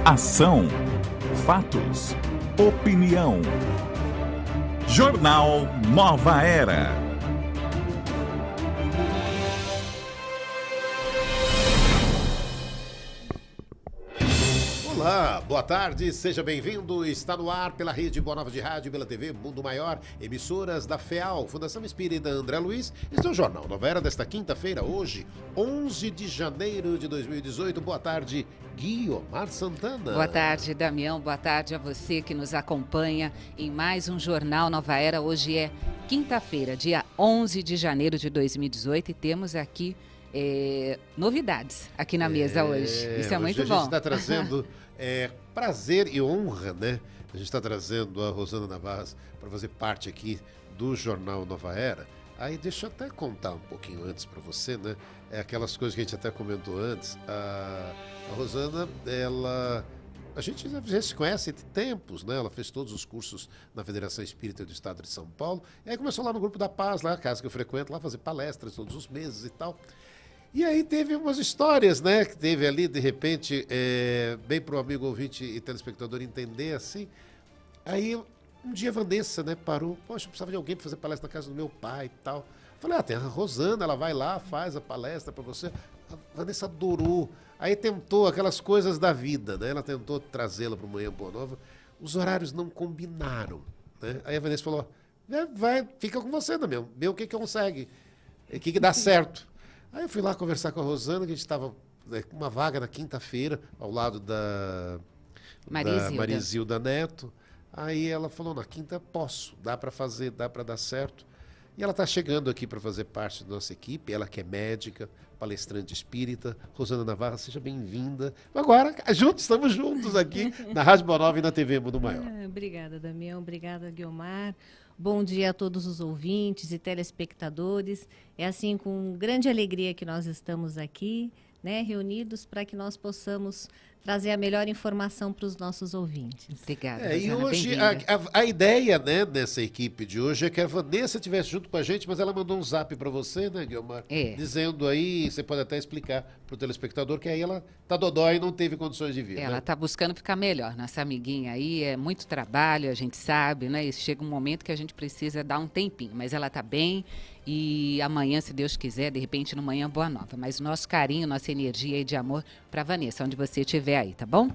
Ação, fatos, opinião. Jornal Nova Era. Olá, boa tarde, seja bem-vindo. Está no ar pela Rede Boa Nova de Rádio, pela TV Mundo Maior, emissoras da FEAL, Fundação Espírita André Luiz. Este é o Jornal Nova Era desta quinta-feira, hoje, 11 de janeiro de 2018. Boa tarde, Guiomar Santana. Boa tarde, Damião. Boa tarde a você que nos acompanha em mais um Jornal Nova Era. Hoje é quinta-feira, dia 11 de janeiro de 2018 e temos aqui novidades aqui na mesa hoje. Isso é muito bom. A gente está trazendo prazer e honra, né? A gente está trazendo a Rosana Navarras para fazer parte aqui do Jornal Nova Era. Aí deixa eu até contar um pouquinho antes para você, né? Aquelas coisas que a gente até comentou antes. A Rosana, a gente já se conhece de tempos, né? Ela fez todos os cursos na Federação Espírita do Estado de São Paulo. E aí começou lá no Grupo da Paz, lá a casa que eu frequento, lá fazer palestras todos os meses e tal. E aí teve umas histórias, né, que teve ali, de repente, bem para o amigo ouvinte e telespectador entender, assim. Aí, um dia a Vanessa, né, parou. Poxa, eu precisava de alguém para fazer palestra na casa do meu pai e tal. Falei, tem a Rosana, ela vai lá, faz a palestra para você. A Vanessa adorou. Aí tentou aquelas coisas da vida, né, ela tentou trazê-la para o Manhã Boa Nova. Os horários não combinaram, né. Aí a Vanessa falou, vai, fica com você, Damião, vê o que consegue, o que dá certo. Aí eu fui lá conversar com a Rosana, que a gente estava com uma vaga na quinta-feira, ao lado da Marizilda Neto. Aí ela falou, na quinta posso, dá para fazer, dá para dar certo. E ela está chegando aqui para fazer parte da nossa equipe, ela que é médica, palestrante espírita. Rosana Navarra, seja bem-vinda. Agora, estamos juntos aqui na Rádio Boa Nova e na TV Mundo Maior. Obrigada, Damião, obrigada, Guiomar. Bom dia a todos os ouvintes e telespectadores. É assim com grande alegria que nós estamos aqui, né, reunidos para que nós possamos trazer a melhor informação para os nossos ouvintes. Obrigada, E hoje a ideia, né, dessa equipe de hoje é que a Vanessa estivesse junto com a gente, mas ela mandou um zap para você, né, Guilmar? Dizendo aí, você pode até explicar para o telespectador que aí ela tá dodói e não teve condições de vir. Ela está buscando ficar melhor. Nossa amiguinha aí, é muito trabalho, a gente sabe, né? E chega um momento que a gente precisa dar um tempinho, mas ela está bem. E amanhã, se Deus quiser, de repente no Manhã Boa Nova. Mas nosso carinho, nossa energia e de amor para Vanessa, onde você estiver aí, tá bom?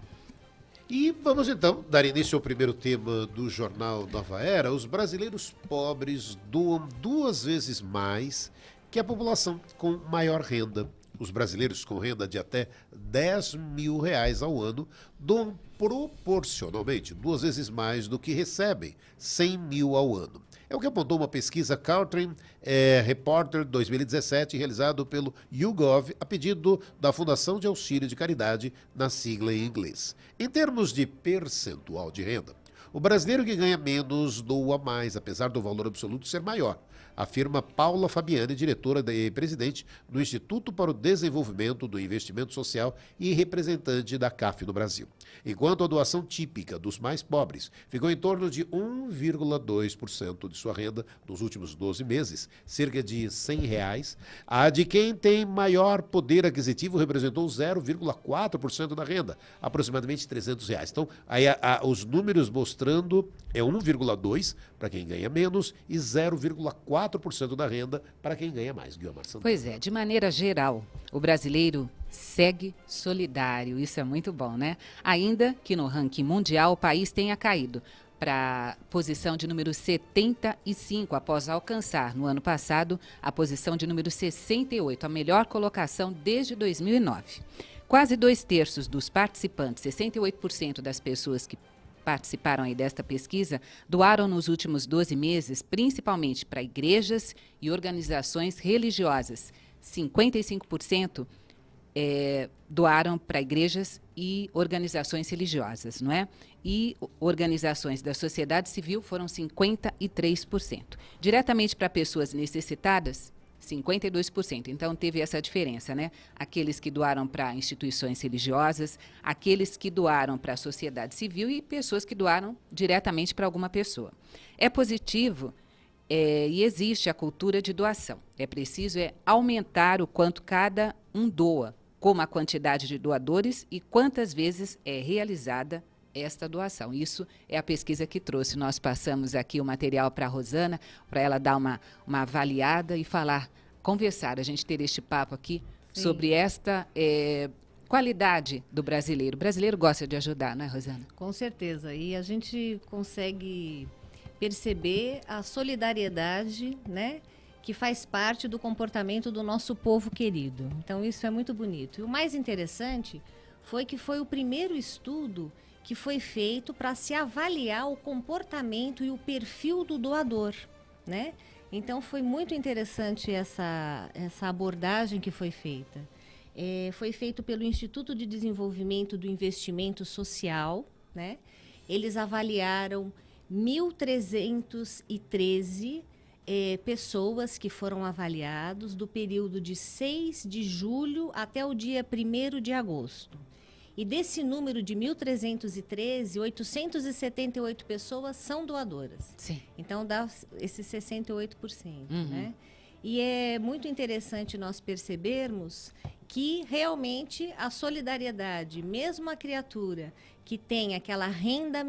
E vamos então dar início ao primeiro tema do Jornal Nova Era. Os brasileiros pobres doam 2 vezes mais que a população com maior renda. Os brasileiros com renda de até R$10 mil ao ano doam proporcionalmente 2 vezes mais do que recebem, 100 mil ao ano. É o que apontou uma pesquisa Cawthron Reporter 2017, realizado pelo YouGov, a pedido da Fundação de Auxílio de Caridade, na sigla em inglês. Em termos de percentual de renda, o brasileiro que ganha menos doa mais, apesar do valor absoluto ser maior, afirma Paula Fabiani, diretora e presidente do Instituto para o Desenvolvimento do Investimento Social e representante da CAF no Brasil. Enquanto a doação típica dos mais pobres ficou em torno de 1,2% de sua renda nos últimos 12 meses, cerca de R$100, a de quem tem maior poder aquisitivo representou 0,4% da renda, aproximadamente R$300. Então, aí os números mostrando 1,2% para quem ganha menos e 0,4% da renda para quem ganha mais. Guiomar Santana. Pois é, de maneira geral, o brasileiro segue solidário, isso é muito bom, né? Ainda que no ranking mundial o país tenha caído para a posição de número 75, após alcançar, no ano passado, a posição de número 68, a melhor colocação desde 2009. Quase 2/3 dos participantes, 68% das pessoas que participaram aí desta pesquisa, doaram nos últimos 12 meses, principalmente para igrejas e organizações religiosas. 55% doaram para igrejas e organizações religiosas, não é? E organizações da sociedade civil foram 53%. Diretamente para pessoas necessitadas, 52%. Então, teve essa diferença, né? Aqueles que doaram para instituições religiosas, aqueles que doaram para a sociedade civil e pessoas que doaram diretamente para alguma pessoa. É positivo e existe a cultura de doação. É preciso aumentar o quanto cada um doa, como a quantidade de doadores e quantas vezes é realizada esta doação. Isso é a pesquisa que trouxe. Nós passamos aqui o material para a Rosana, para ela dar uma avaliada e conversar, a gente ter este papo aqui sobre esta qualidade do brasileiro. O brasileiro gosta de ajudar, não é, Rosana? Com certeza. E a gente consegue perceber a solidariedade, né, que faz parte do comportamento do nosso povo querido. Então, isso é muito bonito. E o mais interessante foi que foi o primeiro estudo que foi feito para se avaliar o comportamento e o perfil do doador, né? Então, foi muito interessante essa abordagem que foi feita. Foi feito pelo Instituto de Desenvolvimento do Investimento Social, né? Eles avaliaram 1.313 pessoas que foram avaliados do período de 6 de julho até o dia 1º de agosto. E desse número de 1.313, 878 pessoas são doadoras. Sim. Então, dá esses 68%, né? E é muito interessante nós percebermos que realmente a solidariedade, mesmo a criatura que tem aquela renda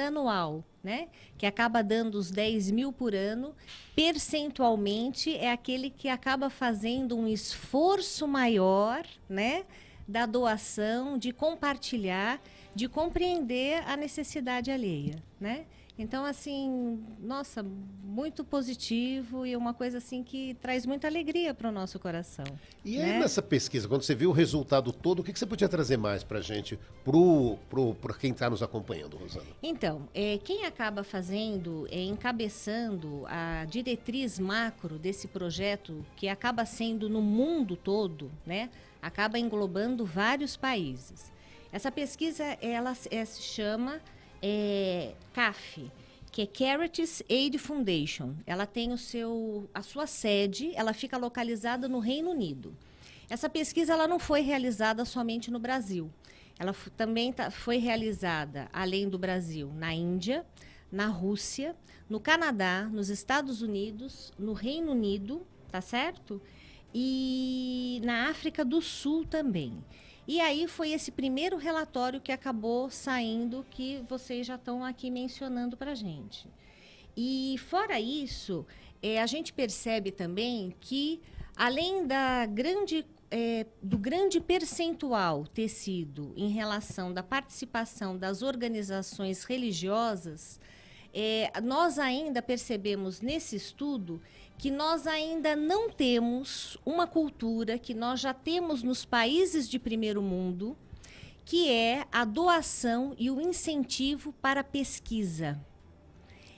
anual, né, que acaba dando os 10 mil por ano, percentualmente é aquele que acaba fazendo um esforço maior, né, da doação, de compartilhar, de compreender a necessidade alheia, né? Então, assim, nossa, muito positivo e uma coisa assim que traz muita alegria para o nosso coração. E né? aí, nessa pesquisa, quando você viu o resultado todo, o que você podia trazer mais para a gente, para quem está nos acompanhando, Rosana? Então, quem acaba encabeçando a diretriz macro desse projeto, que acaba sendo no mundo todo, né? Acaba englobando vários países. Essa pesquisa, ela se chama CAF, que é Charities Aid Foundation. Ela tem a sua sede, ela fica localizada no Reino Unido. Essa pesquisa ela não foi realizada somente no Brasil. Ela também foi realizada, além do Brasil, na Índia, na Rússia, no Canadá, nos Estados Unidos, no Reino Unido, tá certo? E na África do Sul também. E aí foi esse primeiro relatório que acabou saindo, que vocês já estão aqui mencionando para a gente. E fora isso, a gente percebe também que, além do grande percentual ter sido em relação da participação das organizações religiosas, nós ainda percebemos nesse estudo que nós ainda não temos uma cultura que nós já temos nos países de primeiro mundo, que é a doação e o incentivo para a pesquisa.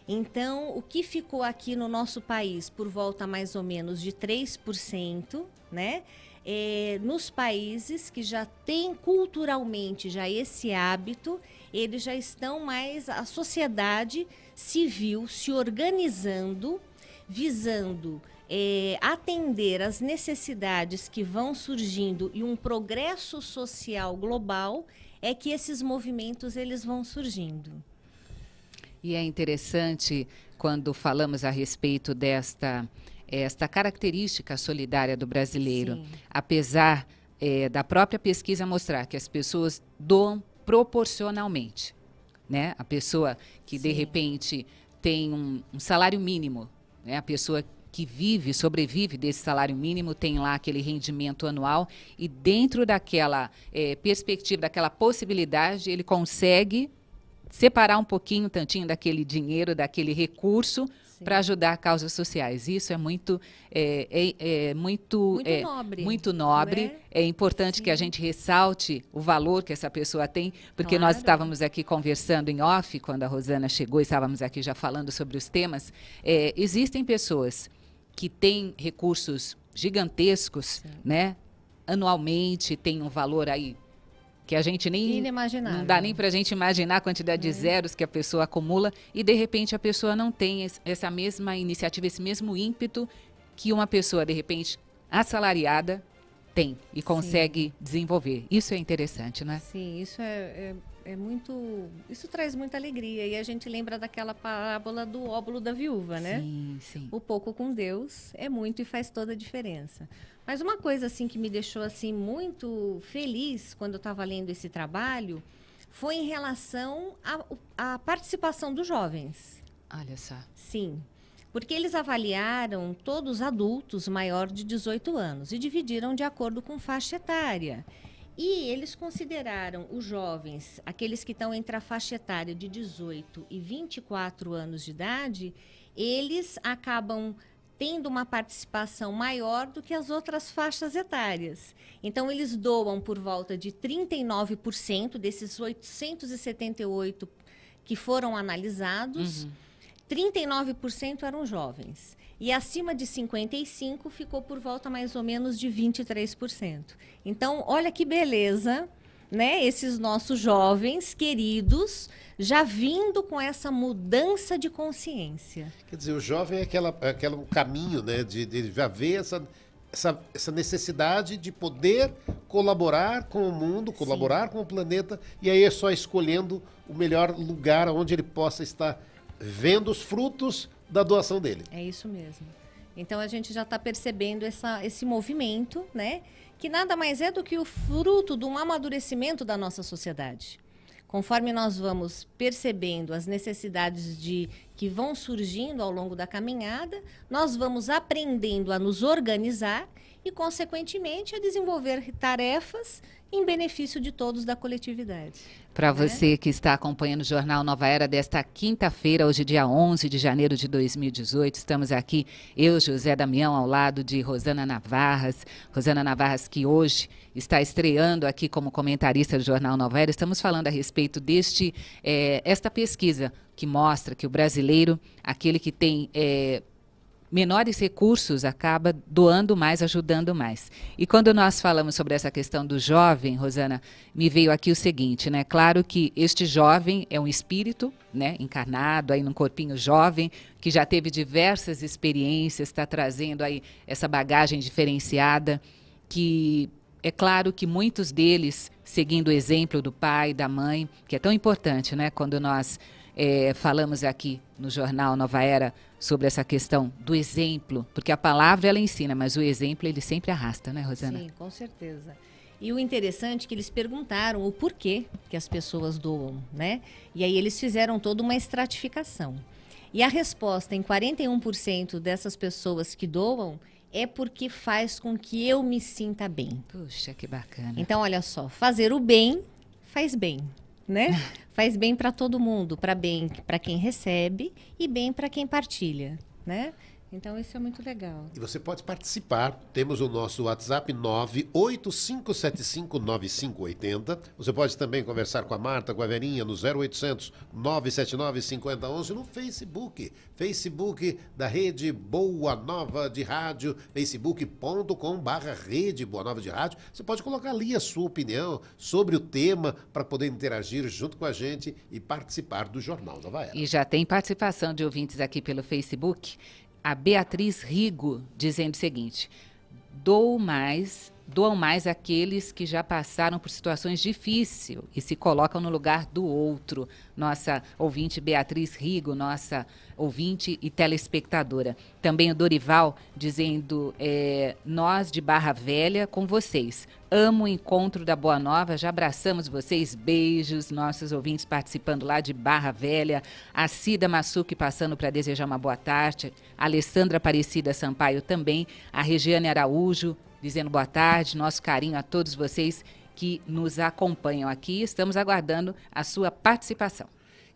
Então, o que ficou aqui no nosso país por volta mais ou menos de 3%, né? Nos países que já têm culturalmente já esse hábito, eles já estão mais, a sociedade civil se organizando, visando atender às necessidades que vão surgindo e um progresso social global, é que esses movimentos eles vão surgindo. E é interessante quando falamos a respeito esta característica solidária do brasileiro. Sim. Apesar da própria pesquisa mostrar que as pessoas doam proporcionalmente, né? A pessoa que, sim, de repente tem um salário mínimo, né? A pessoa que sobrevive desse salário mínimo, tem lá aquele rendimento anual e dentro daquela perspectiva, daquela possibilidade, ele consegue separar um pouquinho, tantinho daquele dinheiro, daquele recurso para ajudar causas sociais. Isso é muito nobre. Muito nobre. Né? É importante, sim, que a gente ressalte o valor que essa pessoa tem, porque claro, nós estávamos aqui conversando em off, quando a Rosana chegou, estávamos aqui já falando sobre os temas. Existem pessoas que têm recursos gigantescos, sim, né? Anualmente, tem um valor aí que a gente nem não dá nem para a gente imaginar a quantidade de zeros que a pessoa acumula e de repente a pessoa não tem essa mesma iniciativa, esse mesmo ímpeto que uma pessoa de repente assalariada tem e consegue, sim, desenvolver. Isso é interessante, né? Sim, isso é Isso traz muita alegria. E a gente lembra daquela parábola do óbolo da viúva, né? Sim, sim. O pouco com Deus é muito e faz toda a diferença. Mas uma coisa assim que me deixou assim muito feliz quando eu estava lendo esse trabalho foi em relação à participação dos jovens. Olha só. Sim, porque eles avaliaram todos adultos maior de 18 anos e dividiram de acordo com faixa etária. E eles consideraram os jovens, aqueles que estão entre a faixa etária de 18 e 24 anos de idade, eles acabam tendo uma participação maior do que as outras faixas etárias. Então, eles doam por volta de 39% desses 878 que foram analisados, 39% eram jovens. E acima de 55 ficou por volta mais ou menos de 23%. Então, olha que beleza, né? Esses nossos jovens queridos já vindo com essa mudança de consciência. Quer dizer, o jovem é aquele caminho, né, de já ver essa necessidade de poder colaborar com o mundo, colaborar com o planeta, e aí é só escolhendo o melhor lugar onde ele possa estar vendo os frutos da doação dele. É isso mesmo. Então a gente já está percebendo esse movimento, né? Que nada mais é do que o fruto de um amadurecimento da nossa sociedade. Conforme nós vamos percebendo as necessidades que vão surgindo ao longo da caminhada, nós vamos aprendendo a nos organizar e, consequentemente, a desenvolver tarefas em benefício de todos da coletividade. Para você que está acompanhando o Jornal Nova Era desta quinta-feira, hoje dia 11 de janeiro de 2018, estamos aqui, eu, José Damião, ao lado de Rosana Navarras. Rosana Navarras, que hoje está estreando aqui como comentarista do Jornal Nova Era. Estamos falando a respeito esta pesquisa que mostra que o brasileiro, aquele que tem menores recursos, acaba doando mais, ajudando mais. E quando nós falamos sobre essa questão do jovem, Rosana, me veio aqui o seguinte, né? Claro que este jovem é um espírito, né, encarnado aí num corpinho jovem, que já teve diversas experiências, está trazendo aí essa bagagem diferenciada, que é claro que muitos deles, seguindo o exemplo do pai, da mãe, que é tão importante, né, quando nós falamos aqui no Jornal Nova Era sobre essa questão do exemplo, porque a palavra ela ensina, mas o exemplo ele sempre arrasta, né, Rosana? Sim, com certeza. E o interessante é que eles perguntaram o porquê que as pessoas doam, né? E aí eles fizeram toda uma estratificação. E a resposta em 41% dessas pessoas que doam é porque faz com que eu me sinta bem. Puxa, que bacana. Então, olha só, fazer o bem faz bem, né? Faz bem para todo mundo, para quem recebe e bem para quem partilha, né? Então, isso é muito legal. E você pode participar. Temos o nosso WhatsApp 985759580. Você pode também conversar com a Marta, com a Verinha, no 0800 979 5011 no Facebook. Facebook da Rede Boa Nova de Rádio, facebook.com/Rede Boa Nova de Rádio. Você pode colocar ali a sua opinião sobre o tema para poder interagir junto com a gente e participar do Jornal Nova Era. E já tem participação de ouvintes aqui pelo Facebook. A Beatriz Rigo dizendo o seguinte: doam mais aqueles que já passaram por situações difíceis e se colocam no lugar do outro. Nossa ouvinte Beatriz Rigo, nossa ouvinte e telespectadora. Também o Dorival dizendo, nós de Barra Velha com vocês. Amo o encontro da Boa Nova, já abraçamos vocês, beijos, nossos ouvintes participando lá de Barra Velha, a Cida Massuki passando para desejar uma boa tarde, a Alessandra Aparecida Sampaio também, a Regiane Araújo dizendo boa tarde, nosso carinho a todos vocês que nos acompanham aqui, estamos aguardando a sua participação.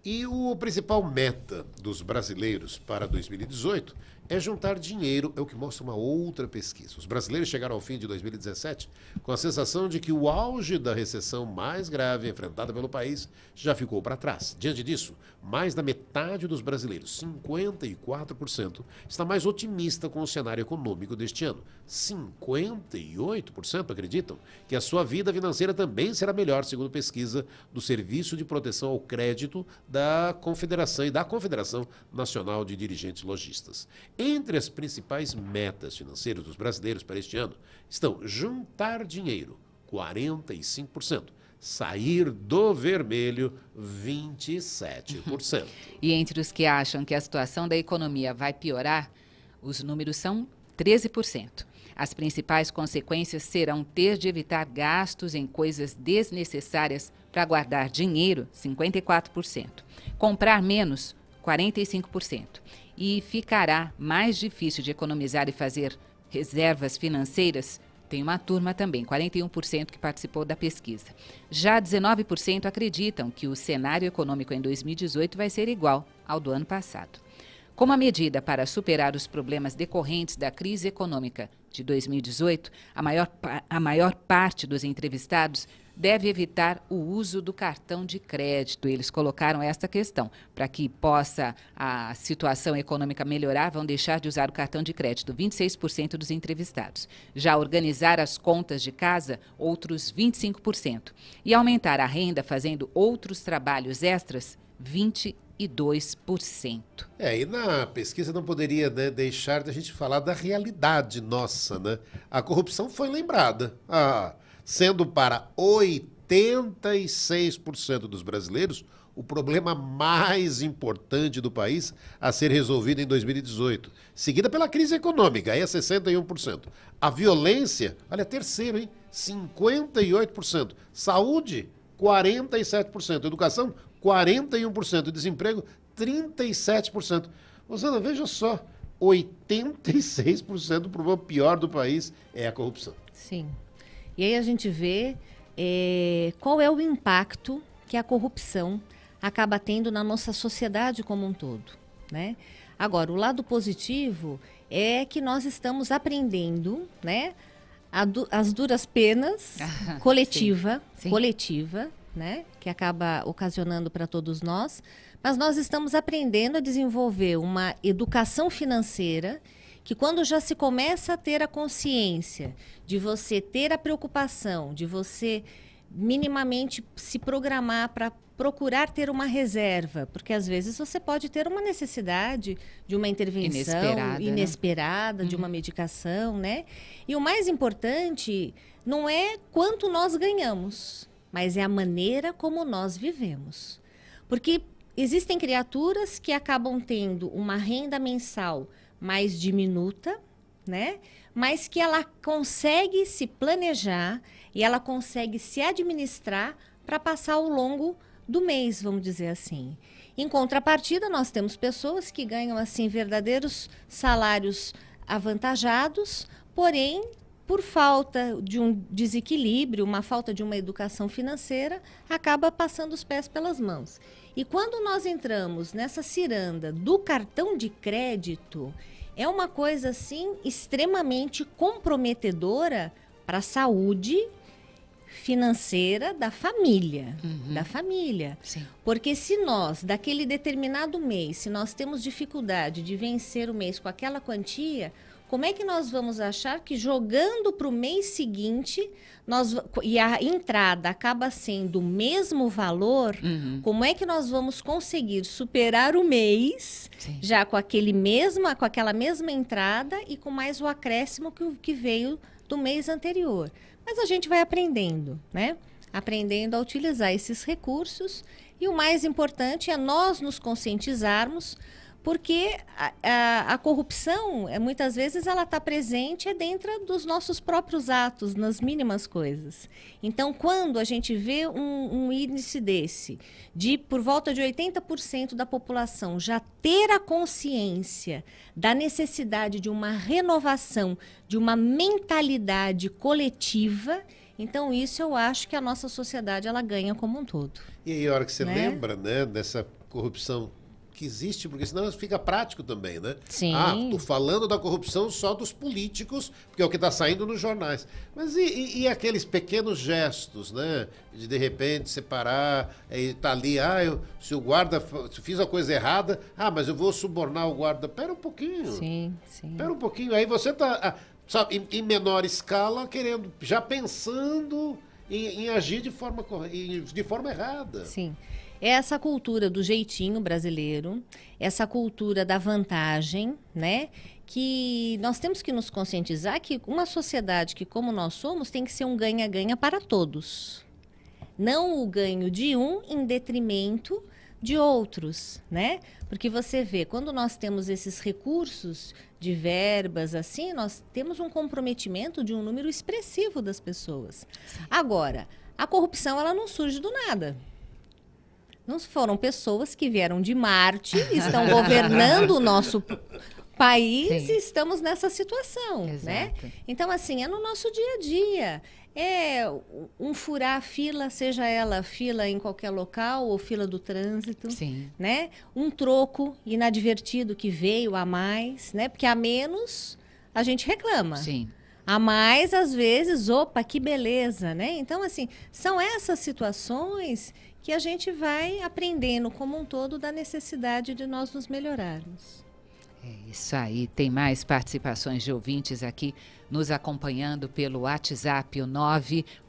E o principal meta dos brasileiros para 2018 é juntar dinheiro, é o que mostra uma outra pesquisa. Os brasileiros chegaram ao fim de 2017 com a sensação de que o auge da recessão mais grave enfrentada pelo país já ficou para trás. Diante disso, mais da metade dos brasileiros, 54%, está mais otimista com o cenário econômico deste ano. 58% acreditam que a sua vida financeira também será melhor, segundo pesquisa do Serviço de Proteção ao Crédito da Confederação e da Confederação Nacional de Dirigentes Lojistas. Entre as principais metas financeiras dos brasileiros para este ano estão juntar dinheiro, 45%, sair do vermelho, 27%. E entre os que acham que a situação da economia vai piorar, os números são 13%. As principais consequências serão ter de evitar gastos em coisas desnecessárias para guardar dinheiro, 54%. Comprar menos, 45%. E ficará mais difícil de economizar e fazer reservas financeiras. Tem uma turma também, 41% que participou da pesquisa. Já 19% acreditam que o cenário econômico em 2018 vai ser igual ao do ano passado. Como a medida para superar os problemas decorrentes da crise econômica de 2018, a maior parte dos entrevistados deve evitar o uso do cartão de crédito. Eles colocaram esta questão. Para que possa a situação econômica melhorar, vão deixar de usar o cartão de crédito, 26% dos entrevistados. Já organizar as contas de casa, outros 25%. E aumentar a renda fazendo outros trabalhos extras, 22%. E na pesquisa não poderia, né, deixar de a gente falar da realidade nossa, né? A corrupção foi lembrada, sendo para 86% dos brasileiros o problema mais importante do país a ser resolvido em 2018, seguida pela crise econômica, aí é 61%. A violência, olha, terceiro, hein? 58%. Saúde, 47%. Educação, 41%, desemprego, 37%. Rosana, veja só, 86% do problema pior do país é a corrupção. Sim. E aí a gente vê qual é o impacto que a corrupção acaba tendo na nossa sociedade como um todo, né? Agora, o lado positivo é que nós estamos aprendendo, né, as duras penas coletiva, né, que acaba ocasionando para todos nós, mas nós estamos aprendendo a desenvolver uma educação financeira que, quando já se começa a ter a consciência de você ter a preocupação, de você minimamente se programar para procurar ter uma reserva, porque às vezes você pode ter uma necessidade de uma intervenção inesperada, né? De uma medicação, né? E o mais importante não é quanto nós ganhamos, mas é a maneira como nós vivemos. Porque existem criaturas que acabam tendo uma renda mensal mais diminuta, né? Mas que ela consegue se planejar e ela consegue se administrar para passar ao longo do mês, vamos dizer assim. Em contrapartida, nós temos pessoas que ganham assim verdadeiros salários avantajados, porém, por falta de um desequilíbrio, uma falta de uma educação financeira, acaba passando os pés pelas mãos. E quando nós entramos nessa ciranda do cartão de crédito, é uma coisa assim extremamente comprometedora para a saúde financeira da família, Sim. Porque se nós, daquele determinado mês, se nós temos dificuldade de vencer o mês com aquela quantia, como é que nós vamos achar que jogando para o mês seguinte, e a entrada acaba sendo o mesmo valor, como é que nós vamos conseguir superar o mês, Sim. já com aquela mesma entrada e com mais o acréscimo que veio do mês anterior? Mas a gente vai aprendendo, né? Aprendendo a utilizar esses recursos. E o mais importante é nós nos conscientizarmos, porque a corrupção, muitas vezes, ela está presente dentro dos nossos próprios atos, nas mínimas coisas. Então, quando a gente vê um índice desse, de por volta de 80% da população já ter a consciência da necessidade de uma renovação, de uma mentalidade coletiva, então isso eu acho que a nossa sociedade ela ganha como um todo. E aí, a hora que você né? lembra, né, dessa corrupção que existe, porque senão fica prático também, né? Sim. Tô falando da corrupção só dos políticos, porque é o que está saindo nos jornais. Mas e aqueles pequenos gestos, né? De repente separar, tá ali, se o guarda, se fiz a coisa errada, mas eu vou subornar o guarda. Pera um pouquinho. Sim. Pera um pouquinho. Aí você tá, sabe, em menor escala, já pensando em agir de forma errada. Sim. É essa cultura do jeitinho brasileiro, essa cultura da vantagem, né? Que nós temos que nos conscientizar que uma sociedade que, como nós somos, tem que ser um ganha-ganha para todos. Não o ganho de um em detrimento de outros, né? Porque você vê, quando nós temos esses recursos de verbas assim, nós temos um comprometimento de um número expressivo das pessoas. Sim. Agora, a corrupção, ela não surge do nada. Não foram pessoas que vieram de Marte, estão governando o nosso país. Sim. E estamos nessa situação, né? Então, assim, é no nosso dia a dia. É um furar a fila, seja ela fila em qualquer local ou fila do trânsito, sim, né? Um troco inadvertido que veio a mais, né? Porque a menos a gente reclama. Sim. A mais, às vezes, opa, que beleza, né? Então, assim, são essas situações que a gente vai aprendendo como um todo da necessidade de nós nos melhorarmos. É isso aí. Tem mais participações de ouvintes aqui nos acompanhando pelo WhatsApp, o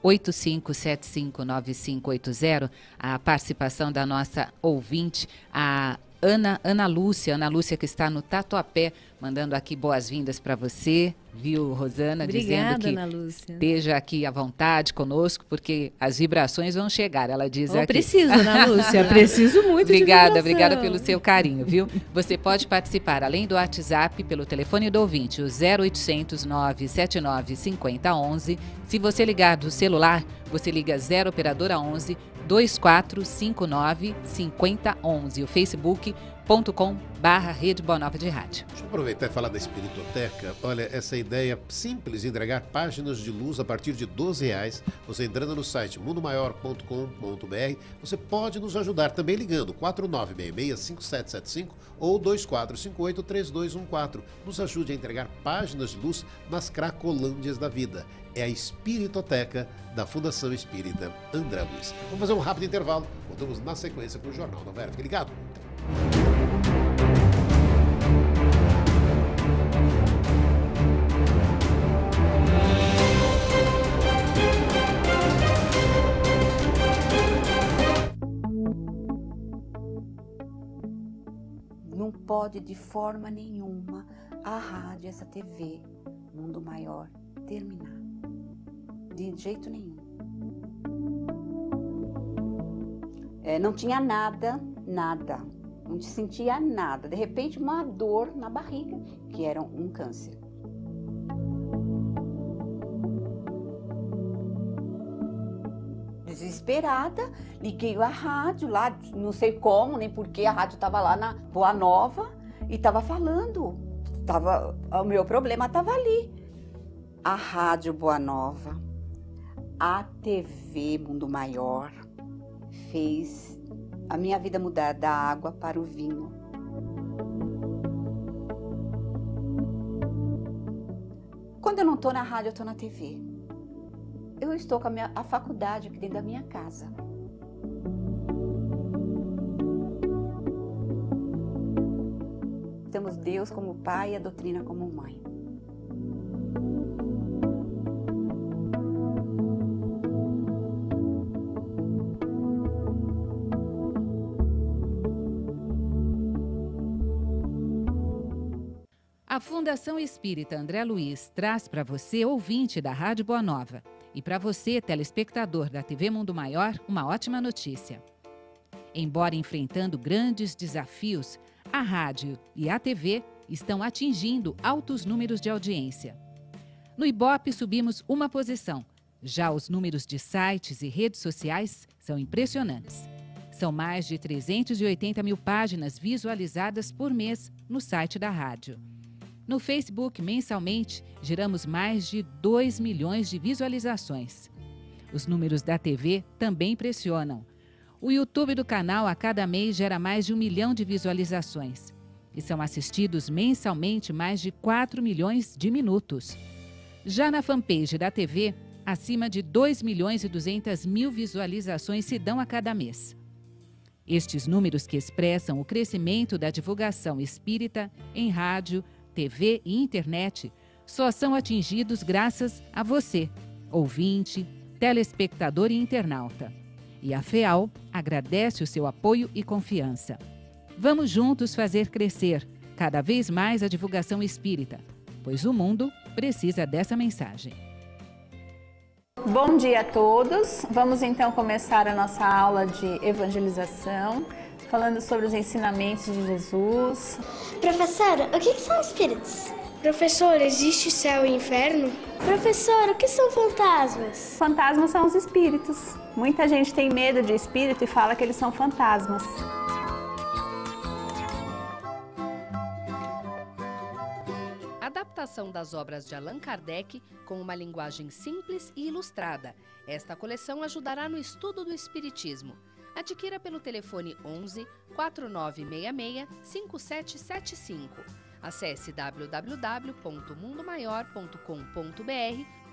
985759580. A participação da nossa ouvinte, a Ana Lúcia que está no Tatuapé, mandando aqui boas-vindas para você, viu, Rosana? Obrigada, dizendo que Ana Lúcia, esteja aqui à vontade conosco, porque as vibrações vão chegar, ela diz aqui. Preciso, Ana Lúcia, preciso muito Obrigada pelo seu carinho, viu? Você pode participar, além do WhatsApp, pelo telefone do ouvinte, o 0800 979 5011. Se você ligar do celular, você liga 0 operadora 11 2459 5011, o facebook.com/Rede Boa Nova de Rádio. Deixa eu aproveitar e falar da Espiritoteca. Olha, essa ideia simples de entregar páginas de luz a partir de R$12. Você entrando no site mundomaior.com.br, você pode nos ajudar também ligando 4966-5775 ou 2458-3214. Nos ajude a entregar páginas de luz nas cracolândias da vida. É a Espiritoteca da Fundação Espírita André Luiz. Vamos fazer um rápido intervalo. Voltamos na sequência com o Jornal Nova Era. Fique ligado. Não pode de forma nenhuma a rádio, essa TV, Mundo Maior, terminar. De jeito nenhum. Não tinha nada. Não sentia nada. De repente, uma dor na barriga, que era um câncer. Desesperada, liguei a rádio lá, não sei como, nem porquê, a rádio estava lá na Boa Nova e estava falando. O meu problema estava ali. A Rádio Boa Nova, a TV Mundo Maior, fez a minha vida mudar da água para o vinho. Quando eu não estou na rádio, eu estou na TV. Eu estou com a faculdade aqui dentro da minha casa. Temos Deus como pai e a doutrina como mãe. A Fundação Espírita André Luiz traz para você, ouvinte da Rádio Boa Nova, e para você, telespectador da TV Mundo Maior, uma ótima notícia. Embora enfrentando grandes desafios, a rádio e a TV estão atingindo altos números de audiência. No Ibope subimos uma posição. Já os números de sites e redes sociais são impressionantes. São mais de 380 mil páginas visualizadas por mês no site da rádio. No Facebook, mensalmente, geramos mais de 2 milhões de visualizações. Os números da TV também impressionam. O YouTube do canal a cada mês gera mais de 1 milhão de visualizações. E são assistidos mensalmente mais de 4 milhões de minutos. Já na fanpage da TV, acima de 2 milhões e 200 mil visualizações se dão a cada mês. Estes números que expressam o crescimento da divulgação espírita em rádio, TV e internet só são atingidos graças a você, ouvinte, telespectador e internauta. E a FEAL agradece o seu apoio e confiança. Vamos juntos fazer crescer cada vez mais a divulgação espírita, pois o mundo precisa dessa mensagem. Bom dia a todos. Vamos então começar a nossa aula de evangelização, falando sobre os ensinamentos de Jesus. Professora, o que são espíritos? Professor, existe céu e inferno? Professor, o que são fantasmas? Fantasmas são os espíritos. Muita gente tem medo de espírito e fala que eles são fantasmas. Adaptação das obras de Allan Kardec com uma linguagem simples e ilustrada. Esta coleção ajudará no estudo do Espiritismo. Adquira pelo telefone 11 4966 5775. Acesse www.mundomaior.com.br.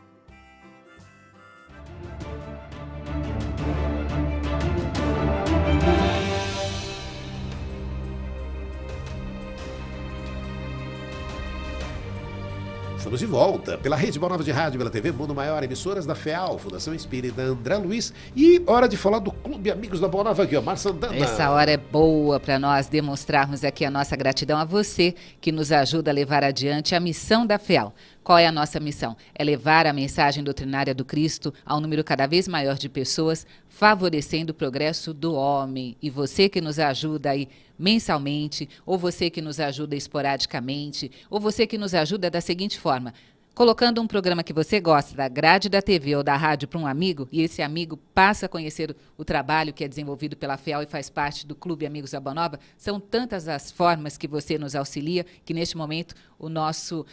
Estamos de volta pela Rede Boa Nova de Rádio, pela TV Mundo Maior, emissoras da FEAL, Fundação Espírita André Luiz, e hora de falar do Clube Amigos da Boa Nova, Guiomar Santana. Essa hora é boa para nós demonstrarmos aqui a nossa gratidão a você que nos ajuda a levar adiante a missão da FEAL. Qual é a nossa missão? É levar a mensagem doutrinária do Cristo a um número cada vez maior de pessoas, favorecendo o progresso do homem. E você que nos ajuda aí mensalmente, ou você que nos ajuda esporadicamente, ou você que nos ajuda da seguinte forma: colocando um programa que você gosta da grade da TV ou da rádio para um amigo, e esse amigo passa a conhecer o trabalho que é desenvolvido pela FEAL e faz parte do Clube Amigos da Boa Nova. São tantas as formas que você nos auxilia, que neste momento o nosso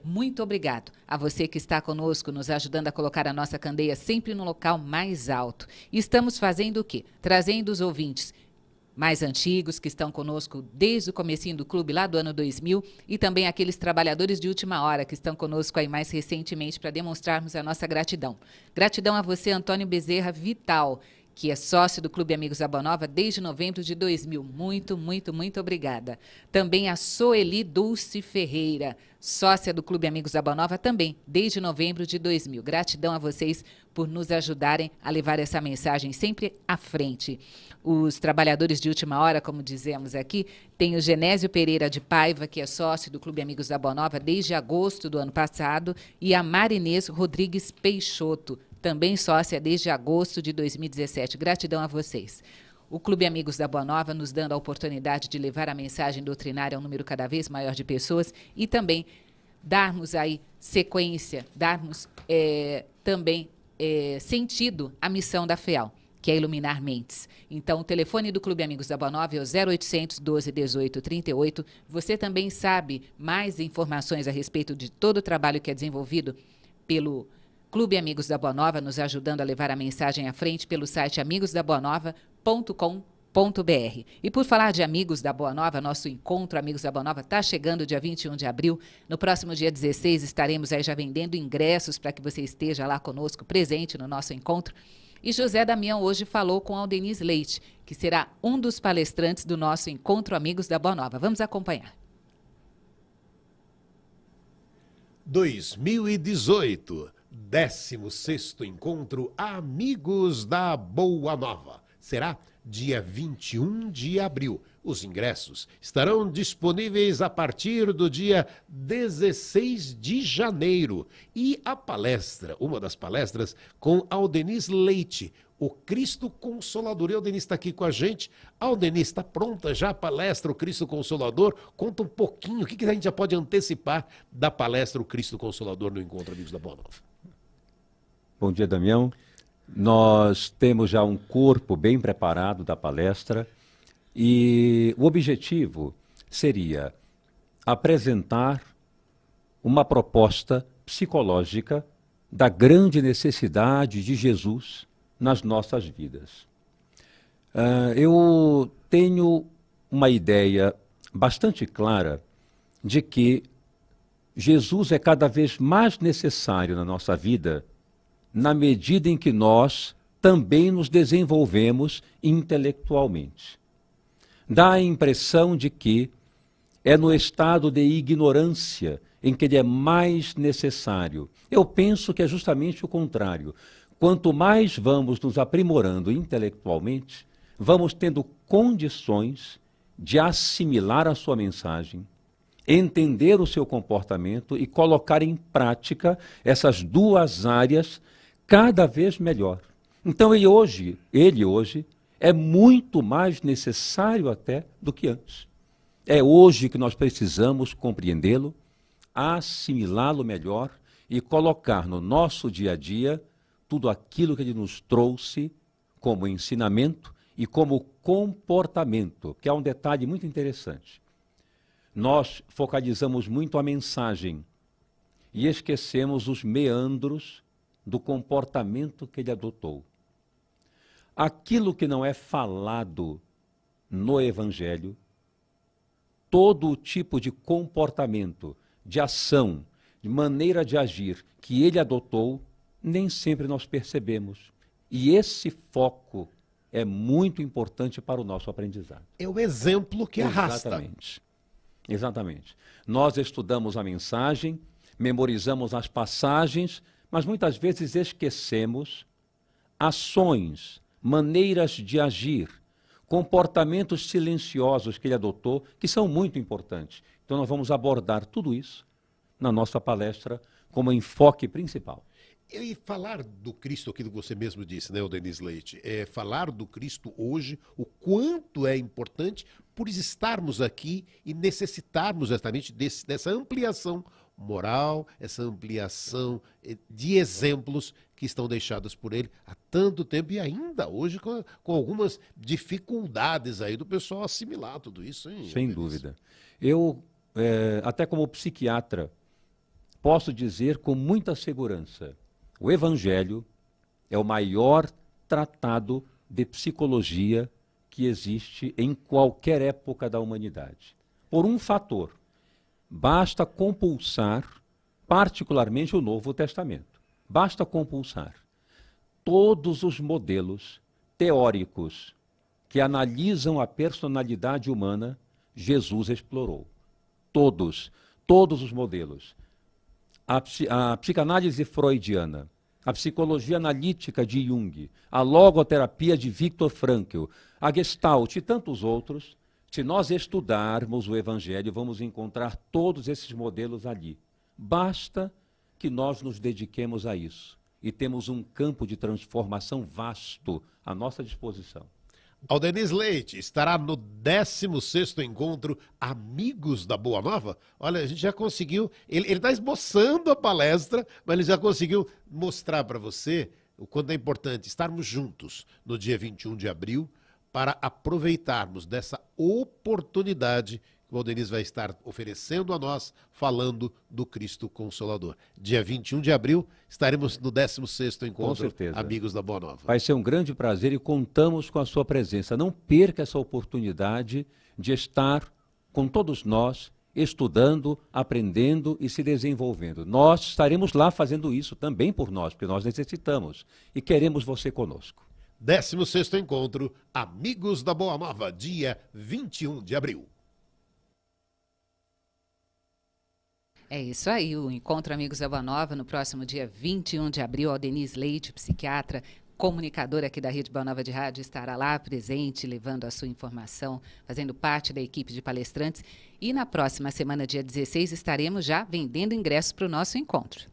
muito obrigado a você que está conosco, nos ajudando a colocar a nossa candeia sempre no local mais alto. E estamos fazendo o quê? Trazendo os ouvintes mais antigos, que estão conosco desde o comecinho do clube, lá do ano 2000, e também aqueles trabalhadores de última hora que estão conosco aí mais recentemente para demonstrarmos a nossa gratidão. Gratidão a você, Antônio Bezerra Vital, que é sócio do Clube Amigos da Boa Nova desde novembro de 2000. Muito, muito, muito obrigada. Também a Soeli Dulce Ferreira, sócia do Clube Amigos da Boa Nova também desde novembro de 2000. Gratidão a vocês por nos ajudarem a levar essa mensagem sempre à frente. Os trabalhadores de última hora, como dizemos aqui, tem o Genésio Pereira de Paiva, que é sócio do Clube Amigos da Boa Nova desde agosto do ano passado, e a Marinês Rodrigues Peixoto, também sócia desde agosto de 2017. Gratidão a vocês. O Clube Amigos da Boa Nova nos dando a oportunidade de levar a mensagem doutrinária a um número cada vez maior de pessoas e também darmos aí sequência, darmos também sentido à missão da FEAL, que é iluminar mentes. Então, o telefone do Clube Amigos da Boa Nova é o 0800 12 18 38. Você também sabe mais informações a respeito de todo o trabalho que é desenvolvido pelo Clube Amigos da Boa Nova, nos ajudando a levar a mensagem à frente pelo site amigosdaboanova.com.br. E por falar de Amigos da Boa Nova, nosso encontro Amigos da Boa Nova está chegando dia 21 de abril. No próximo dia 16 estaremos aí já vendendo ingressos para que você esteja lá conosco, presente no nosso encontro. E José Damião hoje falou com Aldenise Leite, que será um dos palestrantes do nosso encontro Amigos da Boa Nova. Vamos acompanhar. 2018, 16º Encontro Amigos da Boa Nova. Será dia 21 de abril. Os ingressos estarão disponíveis a partir do dia 16 de janeiro. E a palestra, uma das palestras, com Aldenise Leite, o Cristo Consolador. E a Aldenise está aqui com a gente. Aldenise, está pronta já a palestra, o Cristo Consolador? Conta um pouquinho, o que a gente já pode antecipar da palestra, o Cristo Consolador, no Encontro Amigos da Boa Nova? Bom dia, Damião. Nós temos já um corpo bem preparado da palestra e o objetivo seria apresentar uma proposta psicológica da grande necessidade de Jesus nas nossas vidas. Eu tenho uma ideia bastante clara de que Jesus é cada vez mais necessário na nossa vida na medida em que nós também nos desenvolvemos intelectualmente. Dá a impressão de que é no estado de ignorância em que ele é mais necessário. Eu penso que é justamente o contrário. Quanto mais vamos nos aprimorando intelectualmente, vamos tendo condições de assimilar a sua mensagem, entender o seu comportamento e colocar em prática essas duas áreas cada vez melhor. Então ele hoje é muito mais necessário até do que antes. É hoje que nós precisamos compreendê-lo, assimilá-lo melhor e colocar no nosso dia a dia tudo aquilo que ele nos trouxe como ensinamento e como comportamento, que é um detalhe muito interessante. Nós focalizamos muito a mensagem e esquecemos os meandros do comportamento que ele adotou. Aquilo que não é falado no Evangelho, todo o tipo de comportamento, de ação, de maneira de agir que ele adotou, nem sempre nós percebemos. E esse foco é muito importante para o nosso aprendizado. É o exemplo que arrasta. Exatamente. Exatamente. Nós estudamos a mensagem, memorizamos as passagens, mas muitas vezes esquecemos ações, maneiras de agir, comportamentos silenciosos que ele adotou, que são muito importantes. Então nós vamos abordar tudo isso na nossa palestra como enfoque principal. E falar do Cristo, aquilo que você mesmo disse, né, o Denis Leite, falar do Cristo hoje, o quanto é importante por estarmos aqui e necessitarmos exatamente dessa ampliação moral, essa ampliação de exemplos que estão deixados por ele há tanto tempo e ainda hoje com algumas dificuldades aí do pessoal assimilar tudo isso. Hein, sem Denis? dúvida. Eu, até como psiquiatra, posso dizer com muita segurança, o Evangelho é o maior tratado de psicologia que existe em qualquer época da humanidade. Por um fator, basta compulsar, particularmente o Novo Testamento, basta compulsar todos os modelos teóricos que analisam a personalidade humana, Jesus explorou. Todos os modelos. A psicanálise freudiana, a psicologia analítica de Jung, a logoterapia de Viktor Frankl, a Gestalt e tantos outros, se nós estudarmos o Evangelho, vamos encontrar todos esses modelos ali. Basta que nós nos dediquemos a isso e temos um campo de transformação vasto à nossa disposição. Aldenis Leite estará no 16º encontro Amigos da Boa Nova. Olha, a gente já conseguiu, ele está esboçando a palestra, mas ele já conseguiu mostrar para você o quanto é importante estarmos juntos no dia 21 de abril para aproveitarmos dessa oportunidade que o Aldenis vai estar oferecendo a nós, falando do Cristo Consolador. Dia 21 de abril, estaremos no 16º encontro Amigos da Boa Nova. Vai ser um grande prazer e contamos com a sua presença. Não perca essa oportunidade de estar com todos nós, estudando, aprendendo e se desenvolvendo. Nós estaremos lá fazendo isso também por nós, porque nós necessitamos e queremos você conosco. 16º encontro Amigos da Boa Nova, dia 21 de abril. É isso aí, o Encontro Amigos da Boa Nova, no próximo dia 21 de abril, Aldenis Leite, psiquiatra, comunicador aqui da Rede Boa Nova de Rádio, estará lá presente, levando a sua informação, fazendo parte da equipe de palestrantes. E na próxima semana, dia 16, estaremos já vendendo ingressos para o nosso encontro.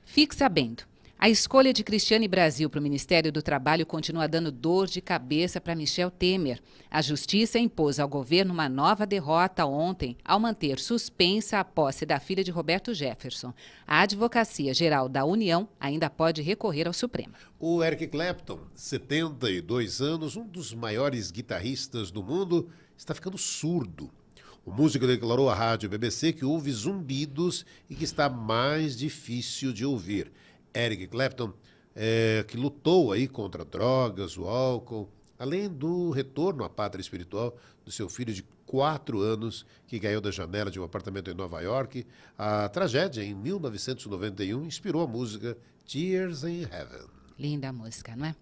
Fique sabendo, a escolha de Cristiane Brasil para o Ministério do Trabalho continua dando dor de cabeça para Michel Temer. A Justiça impôs ao governo uma nova derrota ontem ao manter suspensa a posse da filha de Roberto Jefferson. A Advocacia Geral da União ainda pode recorrer ao Supremo. O Eric Clapton, 72 anos, um dos maiores guitarristas do mundo, está ficando surdo. O músico declarou à rádio BBC que houve zumbidos e que está mais difícil de ouvir. Eric Clapton, que lutou aí contra drogas, o álcool, além do retorno à pátria espiritual do seu filho de 4 anos, que caiu da janela de um apartamento em Nova York. A tragédia, em 1991, inspirou a música Tears in Heaven. Linda a música, não é?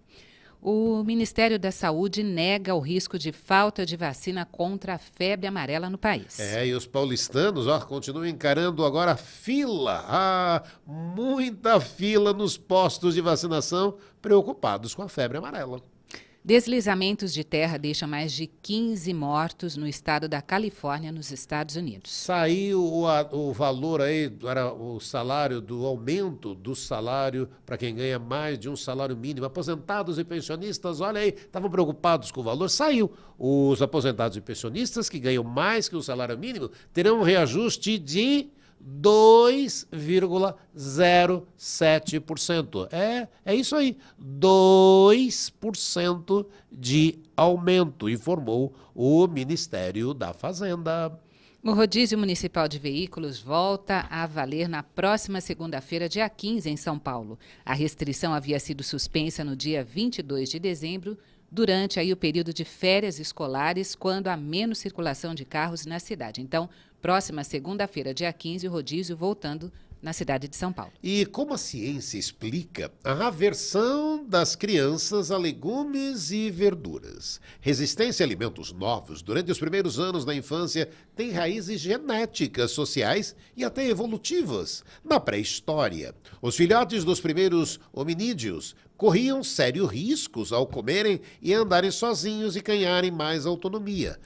O Ministério da Saúde nega o risco de falta de vacina contra a febre amarela no país. E os paulistanos, continuam encarando agora fila. Muita fila nos postos de vacinação, preocupados com a febre amarela. Deslizamentos de terra deixam mais de 15 mortos no estado da Califórnia, nos Estados Unidos. Saiu o valor aí, era o salário, do aumento do salário para quem ganha mais de um salário mínimo. Aposentados e pensionistas, olha aí, estavam preocupados com o valor. Saiu. Os aposentados e pensionistas que ganham mais que o salário mínimo terão um reajuste de 2,07%. É isso aí, 2% de aumento, informou o Ministério da Fazenda. O rodízio municipal de veículos volta a valer na próxima segunda-feira, dia 15, em São Paulo. A restrição havia sido suspensa no dia 22 de dezembro, durante aí o período de férias escolares, quando há menos circulação de carros na cidade. Então, próxima segunda-feira, dia 15, o rodízio voltando na cidade de São Paulo. E como a ciência explica a aversão das crianças a legumes e verduras? Resistência a alimentos novos durante os primeiros anos da infância tem raízes genéticas, sociais e até evolutivas. Na pré-história, os filhotes dos primeiros hominídeos corriam sérios riscos ao comerem e andarem sozinhos e ganharem mais autonomia.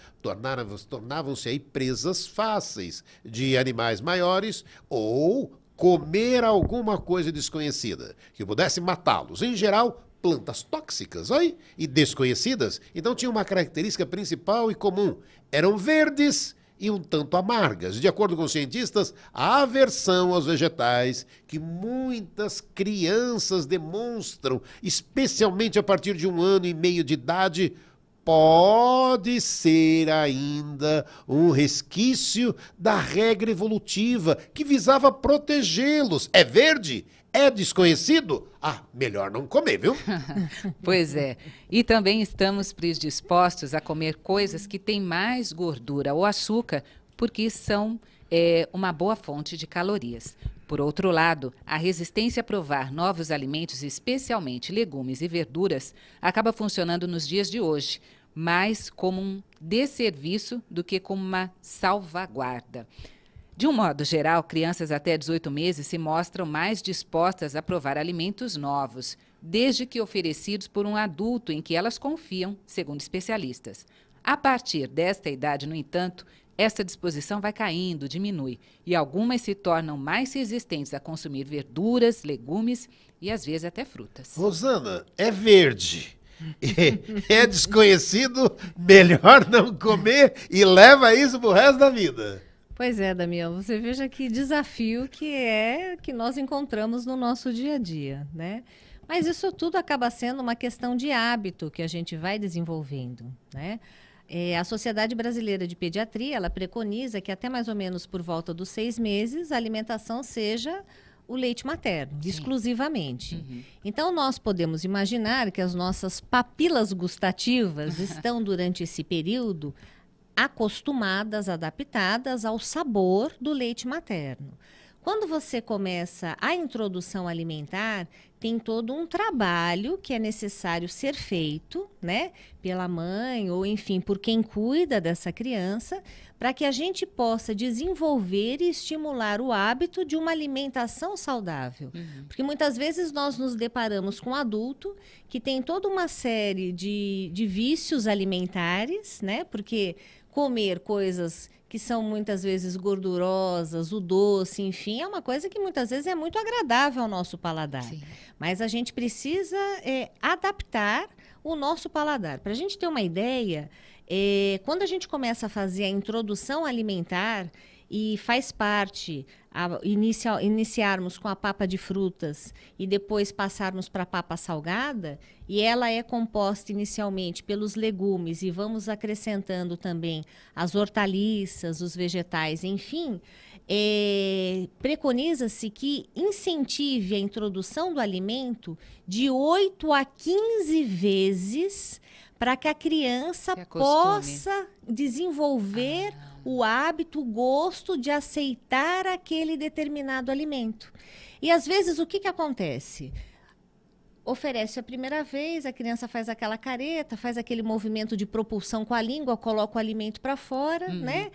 Tornavam-se aí presas fáceis de animais maiores ou comer alguma coisa desconhecida que pudesse matá-los. Em geral, plantas tóxicas, e desconhecidas. Então tinha uma característica principal e comum. Eram verdes e um tanto amargas. De acordo com os cientistas, a aversão aos vegetais que muitas crianças demonstram, especialmente a partir de 1 ano e meio de idade, pode ser ainda um resquício da regra evolutiva que visava protegê-los. É verde? É desconhecido? Melhor não comer, viu? Pois é. E também estamos predispostos a comer coisas que têm mais gordura ou açúcar, porque são uma boa fonte de calorias. Por outro lado, a resistência a provar novos alimentos, especialmente legumes e verduras, acaba funcionando nos dias de hoje, mais como um desserviço do que como uma salvaguarda. De um modo geral, crianças até 18 meses se mostram mais dispostas a provar alimentos novos, desde que oferecidos por um adulto em que elas confiam, segundo especialistas. A partir desta idade, no entanto, essa disposição vai caindo, diminui, e algumas se tornam mais resistentes a consumir verduras, legumes e às vezes até frutas. Rosana, é verde. É desconhecido, melhor não comer e leva isso pro resto da vida. Pois é, Damião, você veja que desafio que nós encontramos no nosso dia a dia, né? Mas isso tudo acaba sendo uma questão de hábito que a gente vai desenvolvendo, né? A Sociedade Brasileira de Pediatria, ela preconiza que até mais ou menos por volta dos 6 meses, a alimentação seja o leite materno, sim, exclusivamente. Uhum. Então, nós podemos imaginar que as nossas papilas gustativas estão, durante esse período, acostumadas, adaptadas ao sabor do leite materno. Quando você começa a introdução alimentar, tem todo um trabalho que é necessário ser feito, né, pela mãe ou, enfim, por quem cuida dessa criança, para que a gente possa desenvolver e estimular o hábito de uma alimentação saudável. Uhum. Porque muitas vezes nós nos deparamos com um adulto que tem toda uma série de vícios alimentares, né, porque comer coisas que são muitas vezes gordurosas, o doce, enfim, é uma coisa que muitas vezes é muito agradável ao nosso paladar. Sim. Mas a gente precisa adaptar o nosso paladar. Para a gente ter uma ideia, quando a gente começa a fazer a introdução alimentar e faz parte iniciarmos com a papa de frutas e depois passarmos para a papa salgada, e ela é composta inicialmente pelos legumes e vamos acrescentando também as hortaliças, os vegetais, enfim, preconiza-se que incentive a introdução do alimento de 8 a 15 vezes para que a criança possa desenvolver o hábito, o gosto de aceitar aquele determinado alimento. E às vezes o que acontece? Oferece a primeira vez, a criança faz aquela careta, faz aquele movimento de propulsão com a língua, coloca o alimento para fora, né?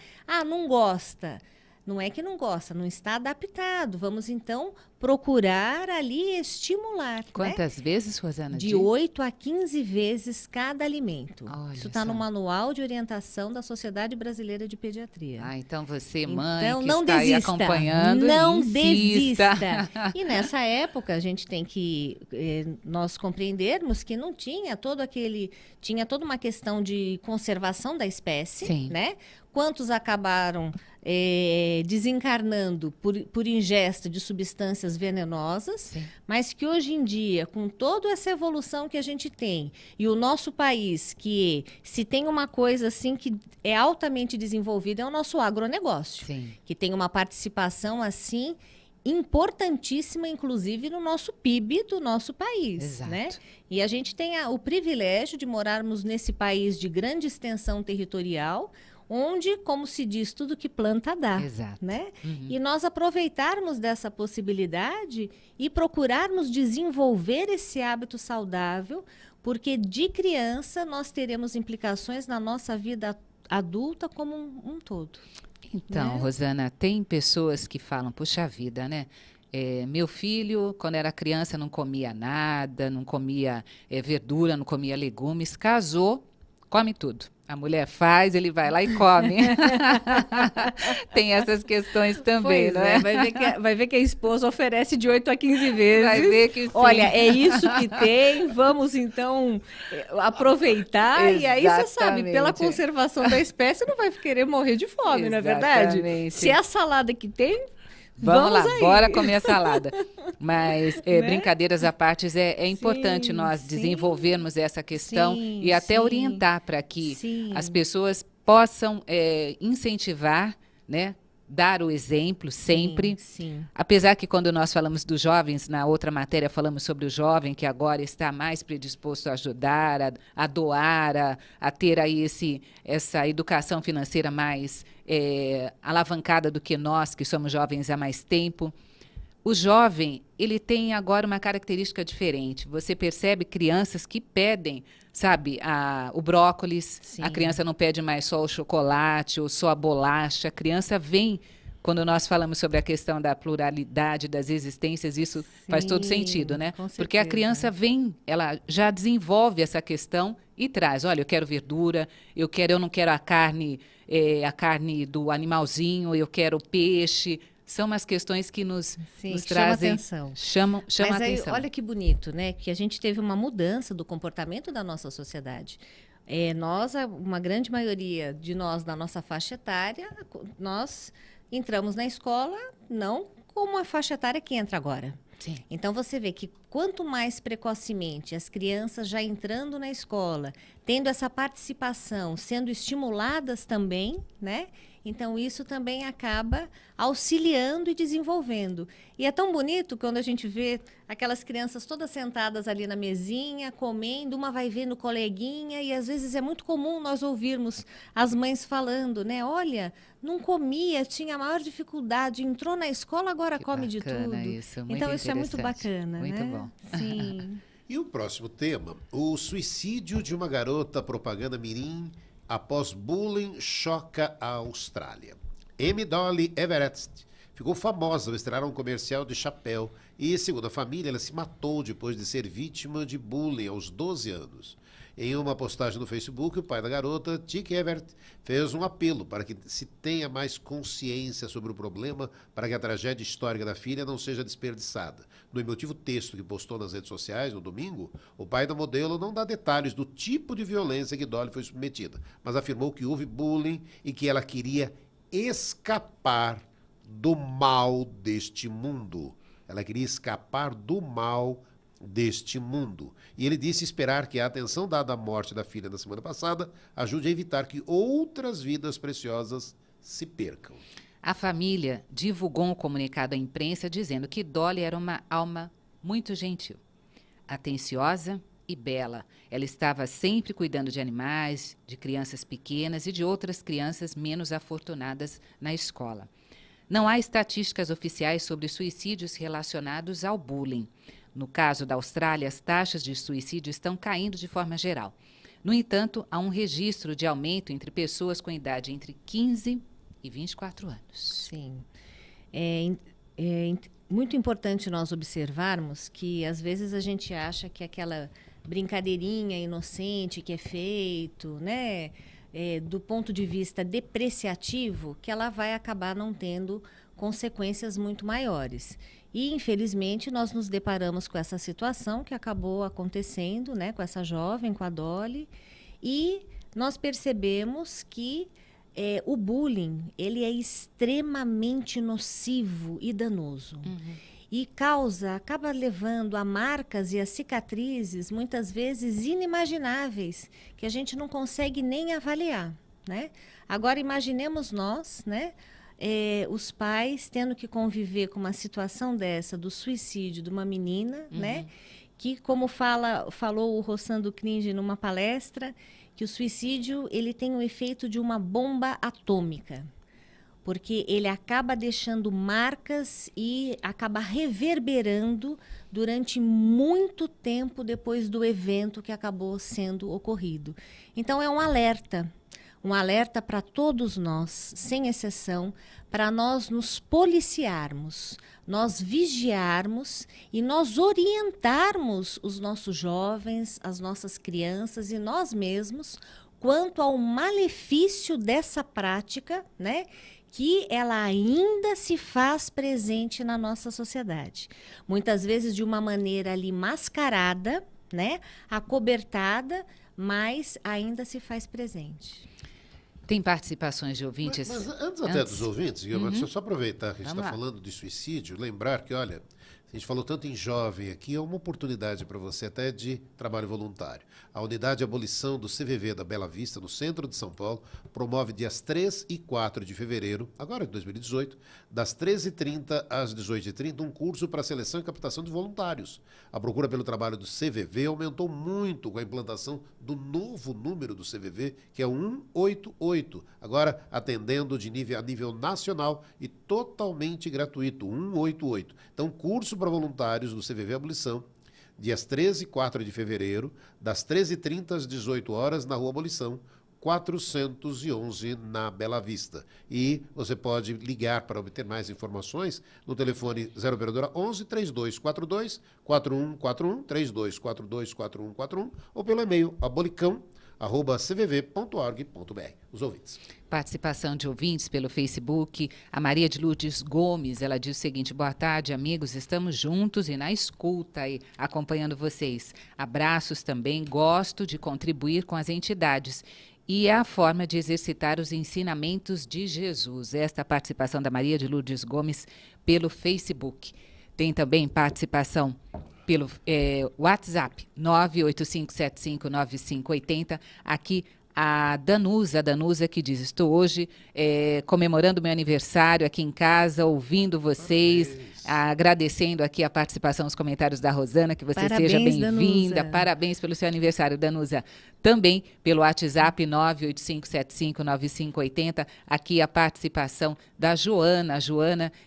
Não gosta. não é que não gosta, não está adaptado. Vamos, então, procurar ali estimular. Quantas vezes, Rosana? De 8 a 15 vezes cada alimento. Olha Isso está só. no Manual de Orientação da Sociedade Brasileira de Pediatria. Ah, então você, mãe, Então, que não está aí desista, acompanhando, não insista. desista. E nessa época, a gente tem que nós compreendermos que não tinha tinha toda uma questão de conservação da espécie, Sim. né? Quantos acabaram desencarnando por ingesta de substâncias venenosas, Sim. mas que hoje em dia, com toda essa evolução que a gente tem, e o nosso país, que se tem uma coisa assim que é altamente desenvolvida, é o nosso agronegócio, Sim. que tem uma participação assim importantíssima, inclusive, no nosso PIB do nosso país. Exato. Né? E a gente tem o privilégio de morarmos nesse país de grande extensão territorial, onde, como se diz, tudo que planta dá. Exato. Né? Uhum. E nós aproveitarmos dessa possibilidade e procurarmos desenvolver esse hábito saudável, porque de criança nós teremos implicações na nossa vida adulta como um todo. Então, né? Rosana, tem pessoas que falam, puxa vida, né? Meu filho, quando era criança, não comia nada, não comia verdura, não comia legumes, casou, come tudo. A mulher faz, ele vai lá e come. Tem essas questões também, Pois não é? Vai ver que a esposa oferece de 8 a 15 vezes. Vai ver que sim. Olha, é isso que tem, vamos então aproveitar. E aí você sabe, pela Exatamente. conservação da espécie, não vai querer morrer de fome, não é verdade? Exatamente. Se é a salada que tem, Vamos lá, aí. bora comer a salada. Mas, Né? brincadeiras à parte, é importante Sim, nós sim. desenvolvermos essa questão Sim, e até sim. orientar para que Sim. as pessoas possam incentivar, né? Dar o exemplo sempre. Sim. Apesar que quando nós falamos dos jovens, na outra matéria falamos sobre o jovem que agora está mais predisposto a ajudar, a doar, a ter aí essa educação financeira mais alavancada do que nós, que somos jovens há mais tempo. O jovem, ele tem agora uma característica diferente. Você percebe crianças que pedem, sabe, o brócolis. Sim. A criança não pede mais só o chocolate ou só a bolacha. A criança vem, quando nós falamos sobre a questão da pluralidade das existências, isso faz todo sentido, né? Com Porque a certeza. criança vem, ela já desenvolve essa questão e traz, olha, eu quero verdura, eu não quero a carne do animalzinho, eu quero peixe. São umas questões que nos trazem, chamam Mas a aí, atenção. olha que bonito, né? Que a gente teve uma mudança do comportamento da nossa sociedade. Uma grande maioria de nós, da nossa faixa etária, nós entramos na escola não como a faixa etária que entra agora. Sim. Então, você vê que quanto mais precocemente as crianças já entrando na escola, tendo essa participação, sendo estimuladas também, né? Então, isso também acaba auxiliando e desenvolvendo. E é tão bonito quando a gente vê aquelas crianças todas sentadas ali na mesinha, comendo, uma vai vendo coleguinha, e às vezes é muito comum nós ouvirmos as mães falando, né? Olha, não comia, tinha a maior dificuldade, entrou na escola, agora Que come de bacana tudo. isso, muito Então, isso é muito interessante. bacana, Muito né? bom. Sim. E o próximo tema, o suicídio de uma garota propaganda mirim após bullying choca a Austrália. Amy Dolly Everett ficou famosa ao estrear um comercial de chapéu e, segundo a família, ela se matou depois de ser vítima de bullying aos 12 anos. Em uma postagem no Facebook, o pai da garota, Dick Everett, fez um apelo para que se tenha mais consciência sobre o problema para que a tragédia histórica da filha não seja desperdiçada. No emotivo texto que postou nas redes sociais no domingo, o pai da modelo não dá detalhes do tipo de violência que Dolly foi submetida, mas afirmou que houve bullying e que ela queria escapar do mal deste mundo. Ela queria escapar do mal deste mundo. E ele disse esperar que a atenção dada à morte da filha na semana passada ajude a evitar que outras vidas preciosas se percam. A família divulgou um comunicado à imprensa dizendo que Dolly era uma alma muito gentil, atenciosa e bela. Ela estava sempre cuidando de animais, de crianças pequenas e de outras crianças menos afortunadas na escola. Não há estatísticas oficiais sobre suicídios relacionados ao bullying. No caso da Austrália, as taxas de suicídio estão caindo de forma geral. No entanto, há um registro de aumento entre pessoas com idade entre 15 e 24 anos. Sim. Muito importante nós observarmos que, às vezes, a gente acha que aquela brincadeirinha inocente que é feito, né, do ponto de vista depreciativo, que ela vai acabar não tendo consequências muito maiores. E, infelizmente, nós nos deparamos com essa situação que acabou acontecendo, né, com essa jovem, com a Dolly, e nós percebemos que o bullying, ele é extremamente nocivo e danoso. E acaba levando a marcas e a cicatrizes, muitas vezes inimagináveis, que a gente não consegue nem avaliar, né? Agora, imaginemos nós, né, os pais tendo que conviver com uma situação dessa, do suicídio de uma menina, né? Que, como falou o Rossando Klinge numa palestra, que o suicídio ele tem o efeito de uma bomba atômica, porque ele acaba deixando marcas e acaba reverberando durante muito tempo depois do evento que acabou sendo ocorrido. Então, é um alerta para todos nós, sem exceção, para nós nos policiarmos, nós vigiarmos e nós orientarmos os nossos jovens, as nossas crianças e nós mesmos quanto ao malefício dessa prática, né, que ela ainda se faz presente na nossa sociedade. Muitas vezes de uma maneira ali mascarada, né, acobertada, mas ainda se faz presente. Tem participações de ouvintes? Mas antes dos ouvintes, Guilherme, deixa eu só aproveitar que a gente está falando de suicídio, lembrar que, olha, a gente falou tanto em jovem aqui, é uma oportunidade para você até de trabalho voluntário. A Unidade de Abolição do CVV da Bela Vista, no centro de São Paulo, promove dias 3 e 4 de fevereiro, agora de 2018, das 13h30 às 18h30, um curso para seleção e captação de voluntários. A procura pelo trabalho do CVV aumentou muito com a implantação do novo número do CVV, que é o 188, agora atendendo a nível nacional e totalmente gratuito, 188. Então, curso para voluntários do CVV Abolição, dias 13 e 4 de fevereiro, das 13h30 às 18 horas, na Rua Abolição, 411, na Bela Vista. E você pode ligar para obter mais informações no telefone 0 operadora 11 3242 4141, 3242 4141, ou pelo e-mail abolicão@cvv.org.br. Os ouvintes. Participação de ouvintes pelo Facebook. A Maria de Lourdes Gomes, ela diz o seguinte: boa tarde, amigos, estamos juntos e na escuta e acompanhando vocês. Abraços também, gosto de contribuir com as entidades. E é a forma de exercitar os ensinamentos de Jesus. Esta é a participação da Maria de Lourdes Gomes pelo Facebook. Tem também participação pelo WhatsApp 985759580. Aqui a Danusa que diz: estou hoje comemorando meu aniversário aqui em casa, ouvindo vocês, agradecendo aqui a participação, os comentários da Rosana, que você seja bem-vinda. Parabéns pelo seu aniversário, Danusa. Também pelo WhatsApp 985759580, aqui a participação da Joana,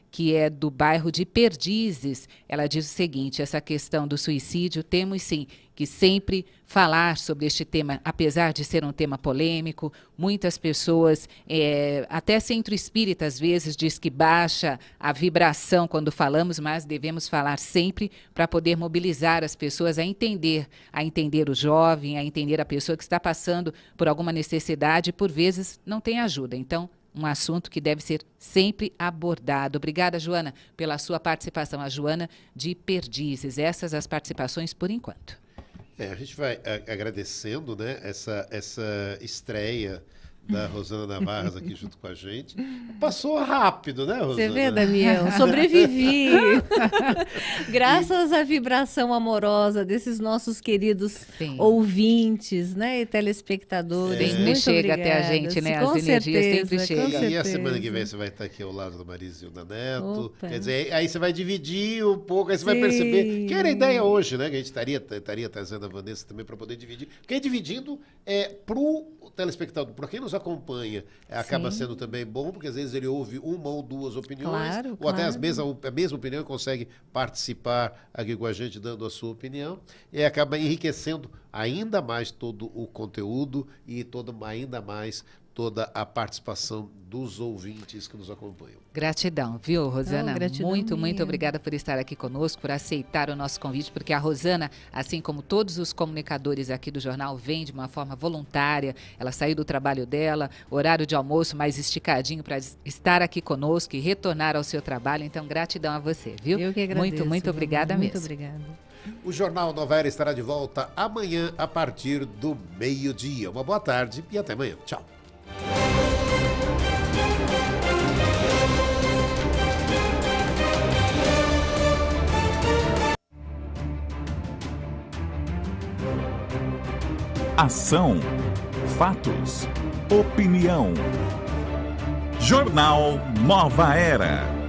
que é do bairro de Perdizes. Ela diz o seguinte: essa questão do suicídio, temos sim que sempre falar sobre este tema, apesar de ser um tema polêmico. Muitas pessoas, até centro espírita às vezes, diz que baixa a vibração quando falamos, mas devemos falar sempre para poder mobilizar as pessoas a entender o jovem, a entender a pessoa que está passando por alguma necessidade e por vezes não tem ajuda. Então, um assunto que deve ser sempre abordado. Obrigada, Joana, pela sua participação. A Joana de Perdizes. Essas as participações por enquanto. A gente vai agradecendo, né, essa estreia da Rosana Navarras aqui junto com a gente. Passou rápido, né, Rosana? Você vê, Damião? Sobrevivi. Graças à vibração amorosa desses nossos queridos ouvintes, né, e telespectadores. Sempre chega até a gente, né? As energias sempre chegam. E a semana que vem você vai estar aqui ao lado da Marisilda Neto. Opa. Quer dizer, aí você vai dividir um pouco, aí você vai perceber que era a ideia hoje, né? Que a gente estaria trazendo a Vanessa também para poder dividir. Porque dividindo para o telespectador, para quem nos acompanha, acaba sendo também bom, porque às vezes ele ouve uma ou duas opiniões, ou até a mesma opinião, e consegue participar aqui com a gente dando a sua opinião, e acaba enriquecendo ainda mais todo o conteúdo e ainda mais toda a participação dos ouvintes que nos acompanham. Gratidão, viu, Rosana? Gratidão muito minha. obrigada por estar aqui conosco, por aceitar o nosso convite, porque a Rosana, assim como todos os comunicadores aqui do jornal, vem de uma forma voluntária. Ela saiu do trabalho dela, horário de almoço mais esticadinho para estar aqui conosco e retornar ao seu trabalho. Então, gratidão a você, viu? Eu que agradeço. Muito obrigada Muito mesmo. obrigada. O Jornal Nova Era estará de volta amanhã a partir do meio-dia. Uma boa tarde e até amanhã. Tchau. Ação, fatos, opinião. Jornal Nova Era.